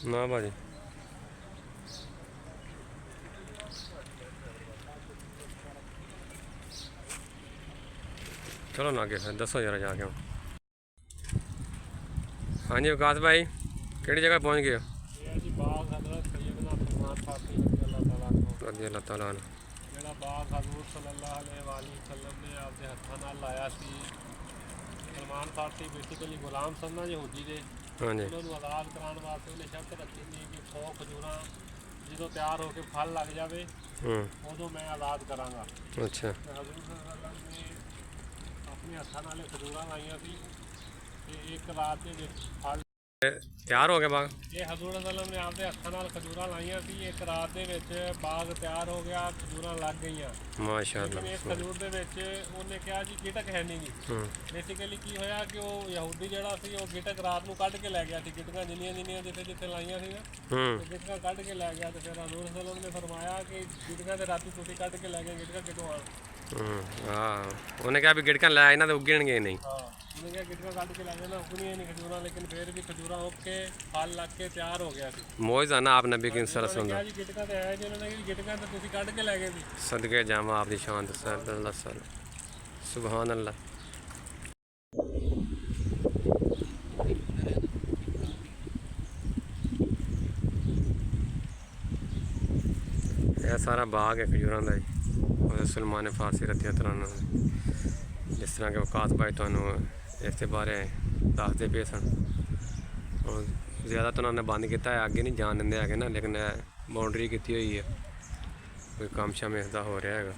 ना भाजी चलो ना आगे फिर दसो जरा जाके। हाँ जी विकास भाई किहड़ी जगह पहुँच गए हो? रज़ी अल्लाह तआला अन्हु। ਜਿਹੜਾ ਬਾਗ ਹਜ਼ੂਰ ਸੱਲੱਲਾਹੁ ਅਲੈਹਿ ਵਸੱਲਮ ਨੇ ਆਪਦੇ ਹੱਥਾਂ ਨਾਲ ਲਾਇਆ ਸੀ। ਸਲਮਾਨ ਫਾਰਸੀ ਬੇਸਿਕਲੀ ਗੁਲਾਮ ਸਨ ਨਾ ਯਹੂਦੀ ਦੇ, हाँ जी ਉਹਨਾਂ ਨੂੰ ਆਜ਼ਾਦ ਕਰਾਉਣ ਵਾਸਤੇ ਉਹਨੇ ਸ਼ਰਤ ਰੱਖੀ ਸੀ ਕਿ 100 ਖਜੂਰਾਂ ਜਦੋਂ ਤਿਆਰ ਹੋ ਕੇ ਫਲ ਲੱਗ ਜਾਵੇ ਉਦੋਂ ਮੈਂ ਆਜ਼ਾਦ ਕਰਾਂਗਾ। अच्छा ਤੇ ਹਜ਼ੂਰ ਸੱਲੱਲਾਹੁ ਨੇ ਆਪਣੇ ਹੱਥਾਂ ਨਾਲ ਇਹ ਖਜੂਰਾਂ ਲਾਈਆਂ ਸੀ ਤੇ ਇੱਕ ਰਾਤ ਦੇ ਵਿੱਚ ਫਲ तैयार हो गया बाग? ਇਹ ਹਜ਼ੂਰ ਸੱਲੱਲਾਹੁ ਨੇ ਆਪਦੇ ਹੱਥਾਂ ਨਾਲ ਖਜੂਰਾਂ ਲਾਈਆਂ ਸੀ। ਇੱਕ ਰਾਤ ਦੇ ਵਿੱਚ ਬਾਗ ਤਿਆਰ ਹੋ ਗਿਆ, ਖਜੂਰਾਂ ਲੱਗ ਗਈਆਂ। माशाअल्लाह। ਇਸ ਖਜੂਰ ਦੇ ਵਿੱਚ ਉਹਨੇ ਕਿਹਾ ਜੀ ਗਿਟਕ ਹੈ ਨਹੀਂ ਜੀ। ਬੇਸਿਕਲੀ ਕੀ ਹੋਇਆ ਕਿ ਉਹ ਯਹੂਦੀ ਜਿਹੜਾ ਸੀ ਉਹ ਗਿਟਕ ਰਾਤ ਨੂੰ ਕੱਢ ਕੇ ਲੈ ਗਿਆ ਸੀ। ਗਿਟਕਾਂ ਜਿੰਨੀਆਂ ਜਿੱਥੇ ਜਿੱਥੇ ਲਾਈਆਂ ਸੀ ਨਾ ਤੇ ਗਿਟਕਾਂ ਕੱਢ ਕੇ ਲੈ ਗਿਆ। ਤੇ ਫਿਰ ਹਜ਼ੂਰ ਸੱਲੱਲਾਹੁ ਨੇ ਫਰਮਾਇਆ ਕਿ ਗਿਟਕਾਂ ਤੇ ਰਾਤੀ ਤੁਸੀਂ ਕੱਢ ਕੇ ਲੈ ਗਏ, ਗਿਟਕਾਂ ਕਿੱਥੋਂ ਆਉਣ? हाँ उन्हें कहा भी गिड़कन लाया इन्होंने उगणगे नहीं। हाँ ਉਹਨੇ ਕਿਹਾ ਗਿਟਕਾਂ ਕੱਢ ਕੇ ਲੈ ਜਾਣਾ, ਉਗਣੀਆਂ ਨਹੀਂ ਖਜੂਰਾਂ, ਲੇਕਿਨ ਫਿਰ ਵੀ ਖਜੂਰਾਂ ਉੱਗ ਕੇ ਫਲ ਲੱਗ ਕੇ ਤਿਆਰ ਹੋ ਗਿਆ ਸੀ। मौज ना आप नबी की सरसों ਕਿਹਾ ਜੀ ਗਿਟਕਾਂ ਤੇ ਹੈ ਜੀ, ਉਹਨਾਂ ਨੇ ਕਿਹਾ ਗਿਟਕਾਂ ਤੇ ਤੁਸੀਂ ਕੱਢ ਕੇ ਲੈ ਗਏ ਸੀ। सदके जामा आपकी शान सल्लल्लाहु अलैहि वसल्लम सुभान अल्लाह। यह सारा बाग है खजूरों का जी, सलमान फारसी रज़ी अल्लाह अन्हु। जिस तरह के वकास भाई तुहानू इस बारे दसते पे सन। और ज़्यादा तो उन्होंने बंद किया है, आगे नहीं जान देंगे है ना, लेकिन बाउंड्री की हुई है, कोई काम शाम इसका हो रहा है।